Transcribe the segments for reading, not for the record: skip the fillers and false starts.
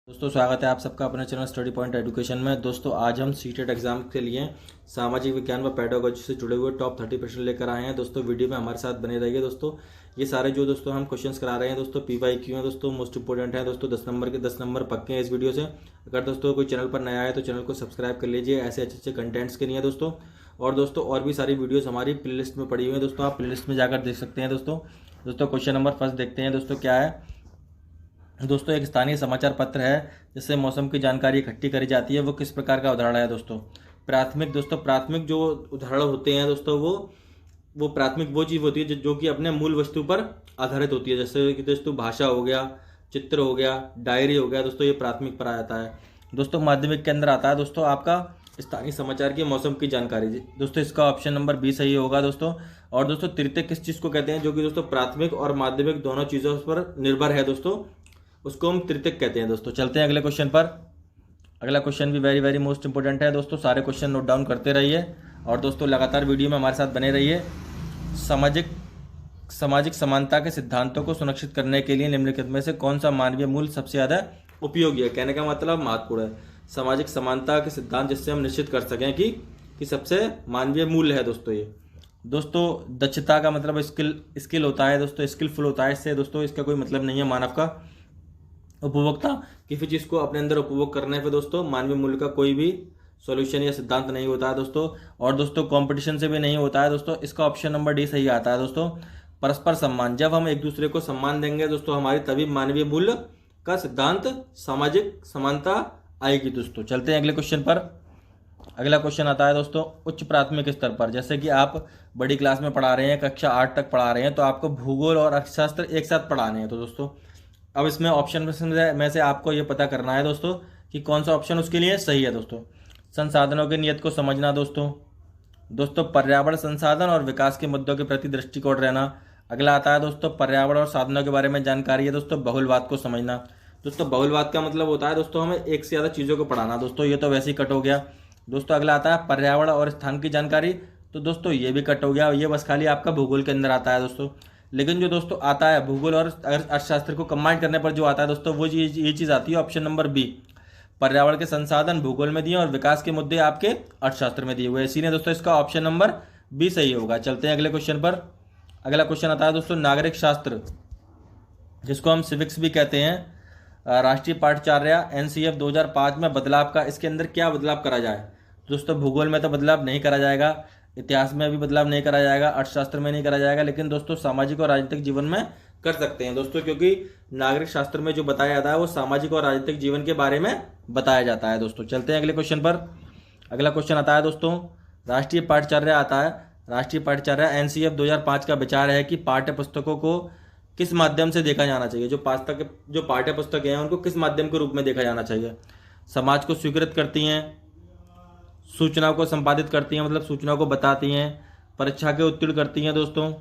दोस्तों स्वागत है आप सबका अपने चैनल स्टडी पॉइंट एजुकेशन में। दोस्तों आज हम सीटेट एग्जाम के लिए सामाजिक विज्ञान व पेडागोजी से जुड़े हुए टॉप 30 प्रश्न लेकर आए हैं। दोस्तों वीडियो में हमारे साथ बने रहिए। दोस्तों ये सारे जो दोस्तों हम क्वेश्चंस करा रहे हैं दोस्तों PYQ हैं दोस्तों, मोस्ट इंपोर्टेंट है दोस्तों। 10 नंबर के 10 नंबर पक्के हैं इस वीडियो से। अगर दोस्तों कोई चैनल पर नया है तो चैनल को सब्सक्राइब कर लीजिए ऐसे अच्छे अच्छे कंटेंट्स के लिए दोस्तों। और दोस्तों और भी सारी वीडियोज़ हमारी प्ले लिस्ट में पड़ी हुई है दोस्तों, आप प्ले लिस्ट में जाकर देख सकते हैं दोस्तों। क्वेश्चन नंबर फर्स्ट देखते हैं दोस्तों क्या है। दोस्तों एक स्थानीय समाचार पत्र है जिससे मौसम की जानकारी इकट्ठी करी जाती है, वो किस प्रकार का उदाहरण है दोस्तों। प्राथमिक जो उदाहरण होते हैं दोस्तों वो प्राथमिक वो चीज़ होती है जो कि अपने मूल वस्तु पर आधारित होती है। जैसे कि दोस्तों भाषा हो गया, चित्र हो गया, डायरी हो गया दोस्तों, ये प्राथमिक पर आ जाता है। दोस्तों माध्यमिक के अंदर आता है दोस्तों आपका स्थानीय समाचार की मौसम की जानकारी। दोस्तों इसका ऑप्शन नंबर 20 सही होगा दोस्तों। और दोस्तों तृतीयक किस चीज़ को कहते हैं जो कि दोस्तों प्राथमिक और माध्यमिक दोनों चीज़ों पर निर्भर है दोस्तों, उसको हम तृतीयक कहते हैं दोस्तों। चलते हैं अगले क्वेश्चन पर। अगला क्वेश्चन भी वेरी वेरी मोस्ट इंपोर्टेंट है दोस्तों, सारे क्वेश्चन नोट डाउन करते रहिए और दोस्तों लगातार वीडियो में हमारे साथ बने रहिए। सामाजिक समानता के सिद्धांतों को सुनिश्चित करने के लिए निम्नलिखित में से कौन सा मानवीय मूल्य सबसे ज़्यादा उपयोगी है। कहने का मतलब महत्वपूर्ण है सामाजिक समानता के सिद्धांत जिससे हम निश्चित कर सकें कि सबसे मानवीय मूल्य है दोस्तों ये। दोस्तों दक्षता का मतलब स्किल होता है दोस्तों, स्किलफुल होता है। इससे दोस्तों इसका कोई मतलब नहीं है मानव का उपभोक्ता किसी चीज़ को अपने अंदर उपभोग करने पे दोस्तों मानवीय मूल्य का कोई भी सॉल्यूशन या सिद्धांत नहीं होता है दोस्तों। और दोस्तों कंपटीशन से भी नहीं होता है दोस्तों। इसका ऑप्शन नंबर डी सही आता है दोस्तों। परस्पर सम्मान, जब हम एक दूसरे को सम्मान देंगे दोस्तों हमारी तभी मानवीय मूल्य का सिद्धांत सामाजिक समानता आएगी दोस्तों। चलते हैं अगले क्वेश्चन पर। अगला क्वेश्चन आता है दोस्तों उच्च प्राथमिक स्तर पर, जैसे कि आप बड़ी क्लास में पढ़ा रहे हैं, कक्षा 8 तक पढ़ा रहे हैं, तो आपको भूगोल और अर्थशास्त्र एक साथ पढ़ाने हैं। तो दोस्तों अब इसमें ऑप्शन में से आपको ये पता करना है दोस्तों कि कौन सा ऑप्शन उसके लिए सही है दोस्तों। संसाधनों की नियत को समझना दोस्तों पर्यावरण संसाधन और विकास के मुद्दों के प्रति दृष्टिकोण रहना। अगला आता है दोस्तों पर्यावरण और साधनों के बारे में जानकारी है दोस्तों बहुलवाद को समझना। दोस्तों बहुलवाद का मतलब होता है दोस्तों हमें एक से ज़्यादा चीज़ों को पढ़ाना दोस्तों, ये तो वैसे ही कट हो गया दोस्तों। अगला आता है पर्यावरण और स्थान की जानकारी, तो दोस्तों ये भी कट हो गया, ये बस खाली आपका भूगोल के अंदर आता है दोस्तों। लेकिन जो दोस्तों आता है भूगोल और अर्थशास्त्र को कंबाइन करने पर जो आता है दोस्तों वो ये चीज़ आती है ऑप्शन नंबर बी। पर्यावरण के संसाधन भूगोल में दिए और विकास के मुद्दे आपके अर्थशास्त्र में दिए हुए, इसीलिए दोस्तों इसका ऑप्शन नंबर बी सही होगा। चलते हैं अगले क्वेश्चन पर। अगला क्वेश्चन आता है दोस्तों नागरिक शास्त्र, जिसको हम सिविक्स भी कहते हैं। राष्ट्रीय पाठ्यचर्या NCF 2005 में बदलाव का, इसके अंदर क्या बदलाव करा जाए दोस्तों। भूगोल में तो बदलाव नहीं करा जाएगा, इतिहास में भी बदलाव नहीं करा जाएगा, अर्थशास्त्र में नहीं करा जाएगा, लेकिन दोस्तों सामाजिक और राजनीतिक जीवन में कर सकते हैं दोस्तों, क्योंकि नागरिक शास्त्र में जो बताया जाता है वो सामाजिक और राजनीतिक जीवन के बारे में बताया जाता है दोस्तों। चलते हैं अगले क्वेश्चन पर। अगला क्वेश्चन आता है दोस्तों राष्ट्रीय पाठ्यचर्या आता है। राष्ट्रीय पाठ्यचर्या NCF 2005 का विचार है कि पाठ्य पुस्तकों को किस माध्यम से देखा जाना चाहिए। जो पाठ्य पुस्तक हैं उनको किस माध्यम के रूप में देखा जाना चाहिए। समाज को स्वीकृत करती हैं, सूचनाओं को संपादित करती हैं मतलब सूचनाओं को बताती हैं, परीक्षा के उत्तीर्ण करती हैं दोस्तों,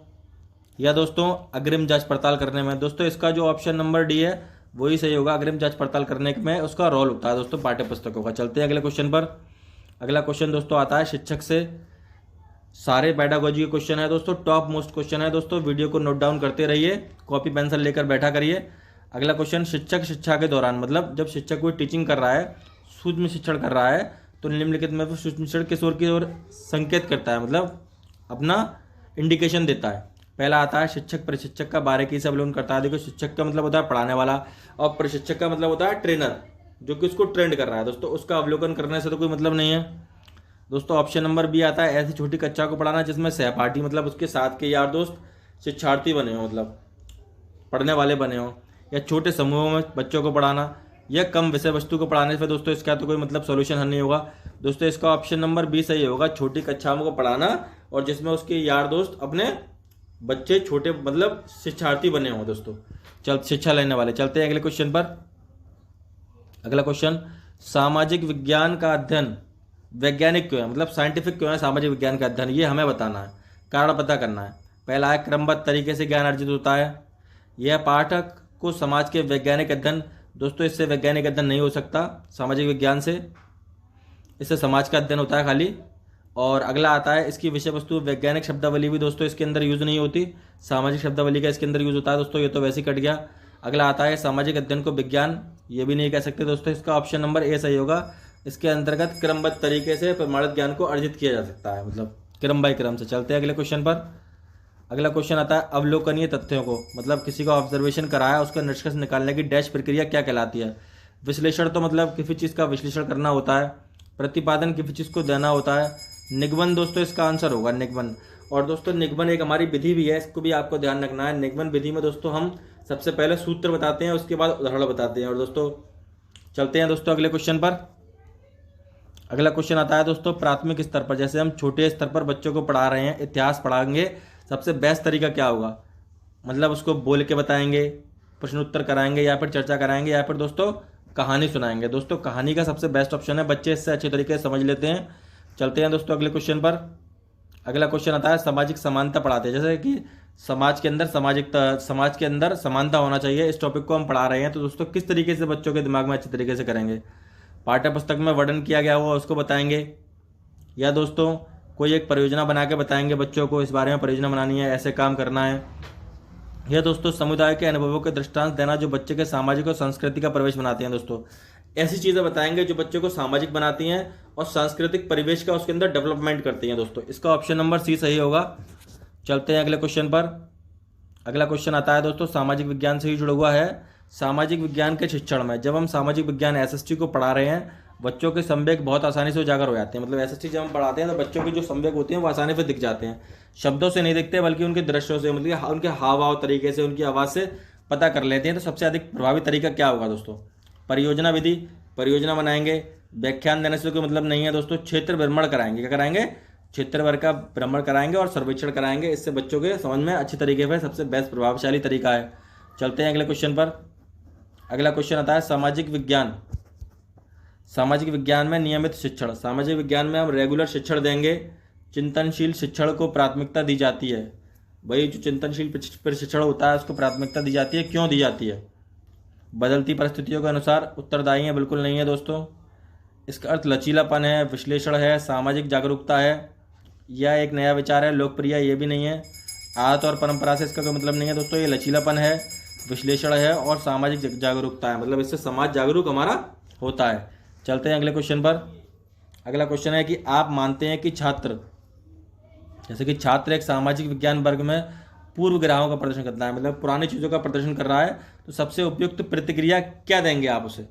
या दोस्तों अग्रिम जांच पड़ताल करने में। दोस्तों इसका जो ऑप्शन नंबर डी है वही सही होगा, अग्रिम जांच पड़ताल करने में उसका रोल होता है दोस्तों पाठ्य पुस्तकों का। चलते हैं अगले क्वेश्चन पर। अगला क्वेश्चन दोस्तों आता है शिक्षक से, सारे पेडागोजी के क्वेश्चन है दोस्तों, टॉप मोस्ट क्वेश्चन है दोस्तों। वीडियो को नोट डाउन करते रहिए, कॉपी पेंसिल लेकर बैठा करिए। अगला क्वेश्चन शिक्षक शिक्षा के दौरान, मतलब जब शिक्षक कोई टीचिंग कर रहा है, सूक्ष्म शिक्षण कर रहा है, तो निम्नलिखित में वो सूक्ष्म शिक्षण किस ओर की ओर संकेत करता है, मतलब अपना इंडिकेशन देता है। पहला आता है शिक्षक प्रशिक्षक का बारीकी से अवलोकन करता है। देखो शिक्षक का मतलब होता है पढ़ाने वाला और प्रशिक्षक का मतलब होता है ट्रेनर, जो कि उसको ट्रेंड कर रहा है दोस्तों, उसका अवलोकन करने से तो कोई मतलब नहीं है दोस्तों। ऑप्शन नंबर बी आता है ऐसी छोटी कक्षा को पढ़ाना जिसमें सहपाठी मतलब उसके साथ के यार दोस्त शिक्षार्थी बने हों, मतलब पढ़ने वाले बने हों, या छोटे समूहों में बच्चों को पढ़ाना, यह कम विषय वस्तु को पढ़ाने से दोस्तों इसका तो कोई मतलब सॉल्यूशन हल नहीं होगा दोस्तों। इसका ऑप्शन नंबर बी सही होगा, छोटी कक्षाओं को पढ़ाना और जिसमें उसके यार दोस्त अपने बच्चे छोटे मतलब शिक्षार्थी बने हों दोस्तों, शिक्षा लेने वाले। चलते हैं अगले क्वेश्चन पर। अगला क्वेश्चन सामाजिक विज्ञान का अध्ययन वैज्ञानिक क्यों है, मतलब साइंटिफिक क्यों है सामाजिक विज्ञान का अध्ययन, ये हमें बताना है, कारण पता करना है। पहला है क्रमबद्ध तरीके से ज्ञान अर्जित होता है। यह पाठक को समाज के वैज्ञानिक अध्ययन, दोस्तों इससे वैज्ञानिक अध्ययन नहीं हो सकता सामाजिक विज्ञान से, इससे समाज का अध्ययन होता है खाली। और अगला आता है इसकी विषय वस्तु वैज्ञानिक शब्दावली भी दोस्तों इसके अंदर यूज़ नहीं होती, सामाजिक शब्दावली का इसके अंदर यूज़ होता है दोस्तों, ये तो वैसे ही कट गया। अगला आता है सामाजिक अध्ययन को विज्ञान, ये भी नहीं कह सकते दोस्तों, इसका ऑप्शन नंबर ए सही होगा। इसके अंतर्गत क्रमबद्ध तरीके से प्रमाणित ज्ञान को अर्जित किया जा सकता है, मतलब क्रम बाय क्रम से। चलते हैं अगले क्वेश्चन पर। अगला क्वेश्चन आता है अवलोकनीय तथ्यों को, मतलब किसी का ऑब्जर्वेशन कराया उसका निष्कर्ष निकालने की डैश प्रक्रिया क्या कहलाती है। विश्लेषण तो मतलब किसी चीज़ का विश्लेषण करना होता है, प्रतिपादन किसी चीज़ को देना होता है, निगमन दोस्तों इसका आंसर होगा निगमन। और दोस्तों निगमन एक हमारी विधि भी है, इसको भी आपको ध्यान रखना है। निगमन विधि में दोस्तों हम सबसे पहले सूत्र बताते हैं, उसके बाद उदाहरण बताते हैं। और दोस्तों चलते हैं दोस्तों अगले क्वेश्चन पर। अगला क्वेश्चन आता है दोस्तों प्राथमिक स्तर पर, जैसे हम छोटे स्तर पर बच्चों को पढ़ा रहे हैं, इतिहास पढ़ाएंगे, सबसे बेस्ट तरीका क्या होगा, मतलब उसको बोल के बताएंगे, प्रश्न उत्तर कराएंगे, या फिर चर्चा कराएंगे, या फिर दोस्तों कहानी सुनाएंगे। दोस्तों कहानी का सबसे बेस्ट ऑप्शन है, बच्चे इससे अच्छे तरीके से समझ लेते हैं। चलते हैं दोस्तों अगले क्वेश्चन पर। अगला क्वेश्चन आता है सामाजिक समानता पढ़ाते हैं, जैसे कि समाज के अंदर समानता होना चाहिए, इस टॉपिक को हम पढ़ा रहे हैं, तो दोस्तों किस तरीके से बच्चों के दिमाग में अच्छे तरीके से करेंगे। पाठ्य पुस्तक में वर्णन किया गया हुआ उसको बताएंगे, या दोस्तों कोई एक परियोजना बना के बताएंगे बच्चों को, इस बारे में परियोजना बनानी है, ऐसे काम करना है। यह दोस्तों समुदाय के अनुभवों के दृष्टांत देना जो बच्चे के सामाजिक और संस्कृति का प्रवेश बनाते हैं। दोस्तों ऐसी चीज़ें बताएंगे जो बच्चों को सामाजिक बनाती हैं और सांस्कृतिक परिवेश का उसके अंदर डेवलपमेंट करती हैं। दोस्तों इसका ऑप्शन नंबर सी सही होगा। चलते हैं अगले क्वेश्चन पर। अगला क्वेश्चन आता है दोस्तों सामाजिक विज्ञान से ही जुड़ा हुआ है। सामाजिक विज्ञान के शिक्षण में जब हम सामाजिक विज्ञान एसएसटी को पढ़ा रहे हैं, बच्चों के संवेग बहुत आसानी से उजागर हो जाते हैं। मतलब एसएसटी जब हम पढ़ाते हैं तो बच्चों के जो संवेग होते हैं वो आसानी से दिख जाते हैं, शब्दों से नहीं दिखते बल्कि उनके दृश्यों से, मतलब उनके हाव भाव तरीके से, उनकी आवाज़ से पता कर लेते हैं। तो सबसे अधिक प्रभावी तरीका क्या होगा दोस्तों, परियोजना विधि, परियोजना बनाएंगे। व्याख्यान देने से कोई मतलब नहीं है दोस्तों, क्षेत्र भ्रमण कराएंगे। क्या कराएंगे, क्षेत्र भर का भ्रमण कराएंगे और सर्वेक्षण कराएंगे, इससे बच्चों के समझ में अच्छी तरीके से सबसे बेस्ट प्रभावशाली तरीका है। चलते हैं अगले क्वेश्चन पर। अगला क्वेश्चन आता है सामाजिक विज्ञान। सामाजिक विज्ञान में नियमित शिक्षण, सामाजिक विज्ञान में हम रेगुलर शिक्षण देंगे। चिंतनशील शिक्षण को प्राथमिकता दी जाती है। भाई जो चिंतनशील प्रशिक्षण होता है उसको प्राथमिकता दी जाती है, क्यों दी जाती है, बदलती परिस्थितियों के अनुसार उत्तरदायी है, बिल्कुल नहीं है दोस्तों। इसका अर्थ लचीलापन है, विश्लेषण है, सामाजिक जागरूकता है, या एक नया विचार है, लोकप्रिय, ये भी नहीं है। आदत और परंपरा से इसका कोई मतलब नहीं है दोस्तों, ये लचीलापन है, विश्लेषण है और सामाजिक जागरूकता है, मतलब इससे समाज जागरूक हमारा होता है। चलते हैं अगले क्वेश्चन पर। अगला क्वेश्चन है कि आप मानते हैं कि छात्र, जैसे कि छात्र एक सामाजिक विज्ञान वर्ग में पूर्व ग्रहों का प्रदर्शन करता है, मतलब पुरानी चीज़ों का प्रदर्शन कर रहा है, तो सबसे उपयुक्त प्रतिक्रिया क्या देंगे आप उसे।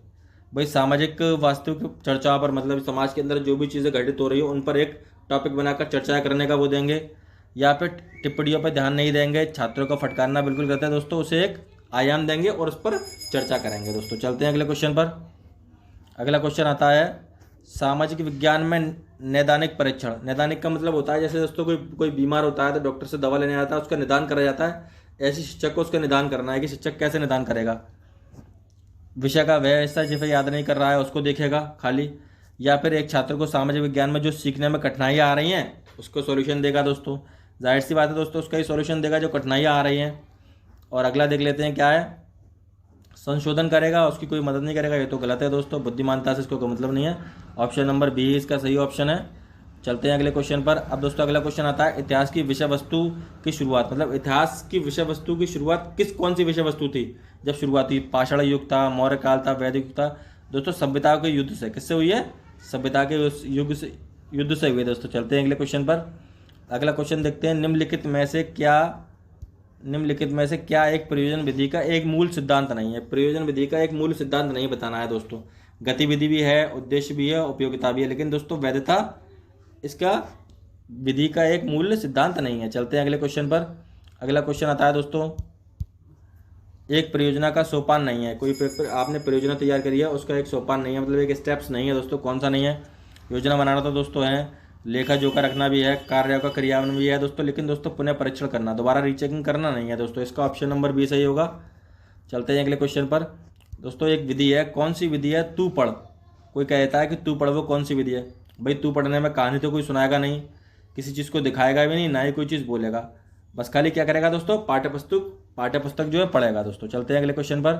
भाई सामाजिक वास्तविक चर्चा पर, मतलब समाज के अंदर जो भी चीज़ें घटित हो रही हो उन पर एक टॉपिक बनाकर चर्चा करने का वो देंगे, या फिर टिप्पणियों पर ध्यान नहीं देंगे, छात्रों को फटकारना बिल्कुल करते हैं दोस्तों, उसे एक आयाम देंगे और उस पर चर्चा करेंगे। दोस्तों चलते हैं अगले क्वेश्चन पर। अगला क्वेश्चन आता है सामाजिक विज्ञान में नैदानिक परीक्षण। नैदानिक का मतलब होता है जैसे दोस्तों कोई बीमार होता है तो डॉक्टर से दवा लेने आता है, उसका निदान करा जाता है, ऐसे शिक्षक को उसका निदान करना है कि शिक्षक कैसे निदान करेगा। विषय का वह हिस्सा जिसे याद नहीं कर रहा है उसको देखेगा खाली, या फिर एक छात्र को सामाजिक विज्ञान में जो सीखने में कठिनाइयाँ आ रही हैं उसको सॉल्यूशन देगा। दोस्तों जाहिर सी बात है दोस्तों, उसका ही सॉल्यूशन देगा जो कठिनाइयाँ आ रही हैं। और अगला देख लेते हैं क्या है, संशोधन करेगा, उसकी कोई मदद नहीं करेगा, ये तो गलत है दोस्तों, बुद्धिमानता से इसको कोई मतलब नहीं है। ऑप्शन नंबर बी इसका सही ऑप्शन है। चलते हैं अगले क्वेश्चन पर। अब दोस्तों अगला क्वेश्चन आता है इतिहास की विषय वस्तु की शुरुआत, मतलब इतिहास की विषय वस्तु की शुरुआत कौन सी विषय वस्तु थी जब शुरुआत हुई। पाषाण युग था, मौर्य काल था, वैदिक युग था। दोस्तों सभ्यता के युद्ध से, किससे हुई है, सभ्यता के युद्ध से हुई है। दोस्तों चलते हैं अगले क्वेश्चन पर। अगला क्वेश्चन देखते हैं निम्नलिखित में से क्या एक प्रयोजन विधि का एक मूल सिद्धांत नहीं है। प्रयोजन विधि का एक मूल सिद्धांत नहीं बताना है दोस्तों, गतिविधि भी है, उद्देश्य भी है, उपयोगिता भी है, लेकिन दोस्तों वैधता इसका विधि का एक मूल सिद्धांत नहीं है। चलते हैं अगले क्वेश्चन पर। अगला क्वेश्चन आता है दोस्तों एक परियोजना का सोपान नहीं है। कोई आपने परियोजना तैयार करी है उसका एक सोपान नहीं है, मतलब एक स्टेप्स नहीं है दोस्तों। कौन सा नहीं है, योजना बनाना तो दोस्तों है, लेखा जोखा रखना भी है, कार्यों का क्रियान्वयन भी है दोस्तों, लेकिन दोस्तों पुनः परीक्षण करना, दोबारा रीचेकिंग करना नहीं है दोस्तों। इसका ऑप्शन नंबर बी सही होगा। चलते हैं अगले क्वेश्चन पर। दोस्तों एक विधि है, कौन सी विधि है, तू पढ़। कोई कहता है कि तू पढ़, वो कौन सी विधि है। भाई तू पढ़ने में कहानी तो कोई सुनाएगा नहीं, किसी चीज़ को दिखाएगा भी नहीं, ना ही कोई चीज़ बोलेगा, बस खाली क्या करेगा दोस्तों, पाठ्यपुस्तक जो है पढ़ेगा। दोस्तों चलते हैं अगले क्वेश्चन पर।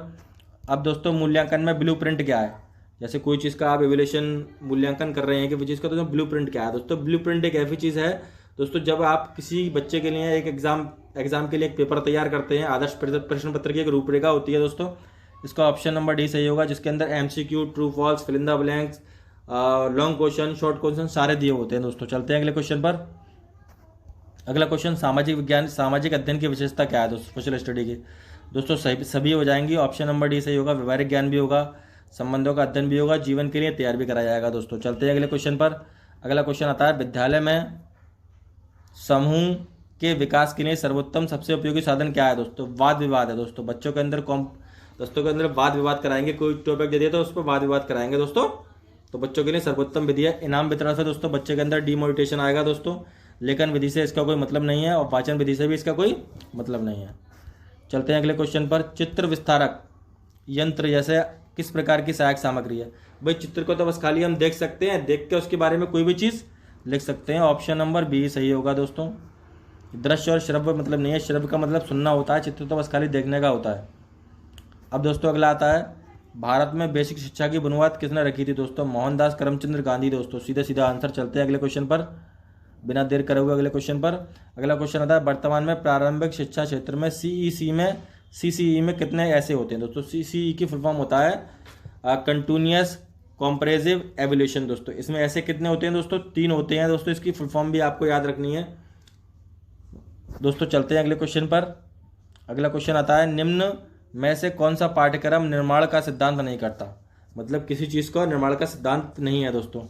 अब दोस्तों मूल्यांकन में ब्लूप्रिंट क्या है, जैसे कोई चीज़ का आप एवेल्यूशन मूल्यांकन कर रहे हैं कि वो चीज़ का तो ब्लूप्रिंट क्या है। दोस्तों ब्लूप्रिंट एक ऐसी चीज़ है दोस्तों जब आप किसी बच्चे के लिए एक एग्जाम के लिए एक पेपर तैयार करते हैं, आदर्श प्रश्न पत्र की एक रूपरेखा होती है दोस्तों, इसका ऑप्शन नंबर डी सही होगा, जिसके अंदर MCQ, true false, fill in the blanks, long question, short question सारे दिए होते हैं दोस्तों। चलते हैं अगले क्वेश्चन पर। अगला क्वेश्चन, सामाजिक विज्ञान सामाजिक अध्ययन की विशेषता क्या है दोस्तों सोशल स्टडी की। दोस्तों सभी हो जाएंगी, ऑप्शन नंबर डी सही होगा। व्यवहारिक ज्ञान भी होगा, संबंधों का अध्ययन भी होगा, जीवन के लिए तैयार भी कराया जाएगा दोस्तों। चलते हैं अगले क्वेश्चन पर। अगला क्वेश्चन आता है, विद्यालय में समूह के विकास के लिए सर्वोत्तम सबसे उपयोगी साधन क्या है दोस्तों। वाद विवाद है दोस्तों। बच्चों के अंदर वाद विवाद कराएंगे, कोई टॉपिक दे दिया तो उस पर वाद विवाद कराएंगे दोस्तों। तो बच्चों के लिए सर्वोत्तम विधि है। इनाम वितरण से दोस्तों बच्चे के अंदर डिमोटिवेशन आएगा दोस्तों। लेखन विधि से इसका कोई मतलब नहीं है और वाचन विधि से भी इसका कोई मतलब नहीं है। चलते हैं अगले क्वेश्चन पर। चित्र विस्तारक यंत्र जैसे किस प्रकार की सहायक सामग्री है। भाई चित्र को तो बस खाली हम देख सकते हैं, देख के उसके बारे में कोई भी चीज़ लिख सकते हैं। ऑप्शन नंबर बी सही होगा दोस्तों। दृश्य और श्रव्य मतलब नहीं है, श्रव्य का मतलब सुनना होता है, चित्र तो बस खाली देखने का होता है। अब दोस्तों अगला आता है, भारत में बेसिक शिक्षा की बुनियाद किसने रखी थी दोस्तों। मोहनदास करमचंद गांधी दोस्तों। सीधा आंसर। चलते हैं अगले क्वेश्चन पर, बिना देर करे हुए अगले क्वेश्चन पर। अगला क्वेश्चन आता है, वर्तमान में प्रारंभिक शिक्षा क्षेत्र में सीसीई में कितने ऐसे होते हैं दोस्तों। सीसीई की फुल फॉर्म होता है कंटिन्यूअस कॉम्प्रेसिव एवोल्यूशन दोस्तों। इसमें ऐसे कितने होते हैं दोस्तों, 3 होते हैं दोस्तों। इसकी फुल फॉर्म भी आपको याद रखनी है दोस्तों। चलते हैं अगले क्वेश्चन पर। अगला क्वेश्चन आता है, निम्न में से कौन सा पाठ्यक्रम निर्माण का सिद्धांत नहीं करता। मतलब किसी चीज़ का निर्माण का सिद्धांत नहीं है दोस्तों।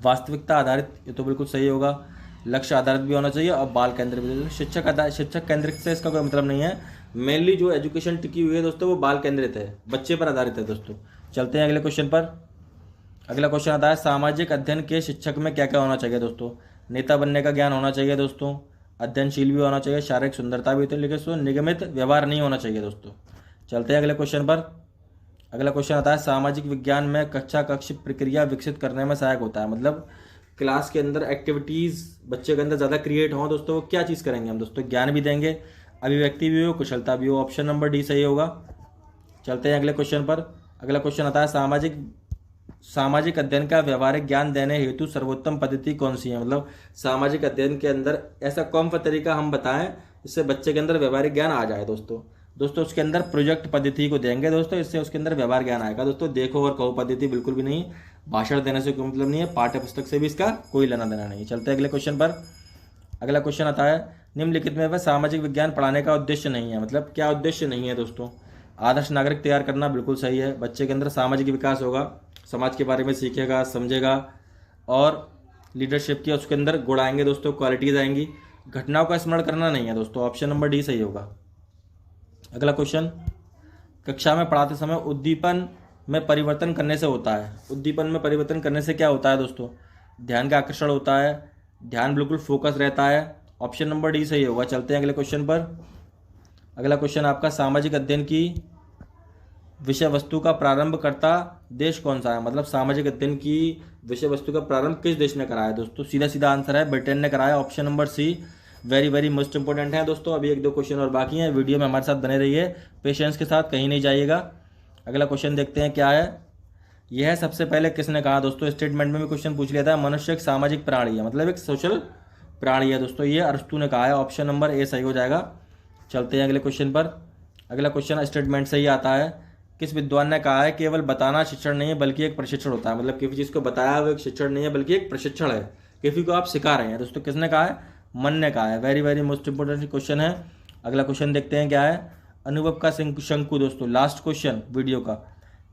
वास्तविकता आधारित, ये तो बिल्कुल सही होगा। लक्ष्य आधारित भी होना चाहिए और बाल केंद्रित भी। शिक्षक केंद्रित से इसका कोई मतलब नहीं है। मेनली जो एजुकेशन टिकी हुई है दोस्तों वो बाल केंद्रित है, बच्चे पर आधारित है दोस्तों। चलते हैं अगले क्वेश्चन पर। अगला क्वेश्चन आता है, सामाजिक अध्ययन के शिक्षक में क्या क्या होना चाहिए दोस्तों। नेता बनने का ज्ञान होना चाहिए दोस्तों, अध्ययनशील भी होना चाहिए, शारीरिक सुंदरता भी होती है, लेकिन निगमित व्यवहार नहीं होना चाहिए दोस्तों। चलते हैं अगले क्वेश्चन पर। अगला क्वेश्चन आता है, सामाजिक विज्ञान में कक्ष प्रक्रिया विकसित करने में सहायक होता है। मतलब क्लास के अंदर एक्टिविटीज़ बच्चे के अंदर ज़्यादा क्रिएट हों दोस्तों, वो क्या चीज़ करेंगे हम दोस्तों, ज्ञान भी देंगे, अभिव्यक्ति भी हो, कुशलता भी हो। ऑप्शन नंबर डी सही होगा। चलते हैं अगले क्वेश्चन पर। अगला क्वेश्चन आता है, सामाजिक अध्ययन का व्यवहारिक ज्ञान देने हेतु सर्वोत्तम पद्धति कौन सी है। मतलब सामाजिक अध्ययन के अंदर ऐसा कौन सा तरीका हम बताएं जिससे बच्चे के अंदर व्यवहारिक ज्ञान आ जाए दोस्तों। उसके अंदर प्रोजेक्ट पद्धति को देंगे दोस्तों, इससे उसके अंदर व्यवहार ज्ञान आएगा दोस्तों। देखो और कहो पद्धति बिल्कुल भी नहीं, भाषण देने से कोई मतलब नहीं है, पाठ्य पुस्तक से भी इसका कोई लेना देना नहीं। चलते हैं अगले क्वेश्चन पर। अगला क्वेश्चन आता है, निम्नलिखित में वह सामाजिक विज्ञान पढ़ाने का उद्देश्य नहीं है। मतलब क्या उद्देश्य नहीं है दोस्तों। आदर्श नागरिक तैयार करना बिल्कुल सही है। बच्चे के अंदर सामाजिक विकास होगा, समाज के बारे में सीखेगा, समझेगा और लीडरशिप की उसके अंदर गुण आएंगे दोस्तों, क्वालिटीज आएंगी। घटनाओं का स्मरण करना नहीं है दोस्तों। ऑप्शन नंबर डी सही होगा। अगला क्वेश्चन, कक्षा में पढ़ाते समय उद्दीपन में परिवर्तन करने से होता है। उद्दीपन में परिवर्तन करने से क्या होता है दोस्तों, ध्यान का आकर्षण होता है, ध्यान बिल्कुल फोकस रहता है। ऑप्शन नंबर डी सही होगा। चलते हैं अगले क्वेश्चन पर। अगला क्वेश्चन आपका, सामाजिक अध्ययन की विषय वस्तु का प्रारंभ करता देश कौन सा है। मतलब सामाजिक अध्ययन की विषय वस्तु का प्रारंभ किस देश ने कराया दोस्तों। सीधा आंसर है ब्रिटेन ने कराया। Option number C very most important है दोस्तों। अभी 1-2 क्वेश्चन और बाकी हैं, वीडियो में हमारे साथ बने रहिए पेशेंस के साथ, कहीं नहीं जाइएगा। अगला क्वेश्चन देखते हैं क्या है। यह सबसे पहले किसने कहा दोस्तों। स्टेटमेंट में भी क्वेश्चन पूछ लिया था। मनुष्य एक सामाजिक प्राणी है, मतलब एक सोशल प्राणी है दोस्तों, ये अरस्तु ने कहा है। ऑप्शन नंबर ए सही हो जाएगा। चलते हैं अगले क्वेश्चन पर। अगला क्वेश्चन स्टेटमेंट से ही आता है, किस विद्वान ने कहा है केवल बताना शिक्षण नहीं है बल्कि एक प्रशिक्षण होता है। मतलब किसी चीज़ को बताया हुआ एक शिक्षण नहीं है बल्कि एक प्रशिक्षण है, किसी को आप सिखा रहे हैं दोस्तों। किसने कहा है, मन ने कहा है। वेरी मोस्ट इंपोर्टेंट क्वेश्चन है। अगला क्वेश्चन देखते हैं क्या है। अनुभव का शंकु दोस्तों, लास्ट क्वेश्चन वीडियो का,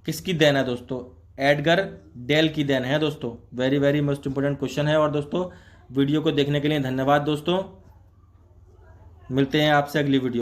किसकी देन है दोस्तों। एडगर डेल की देन है दोस्तों। वेरी मोस्ट इंपोर्टेंट क्वेश्चन है। और दोस्तों वीडियो को देखने के लिए धन्यवाद दोस्तों, मिलते हैं आपसे अगली वीडियो।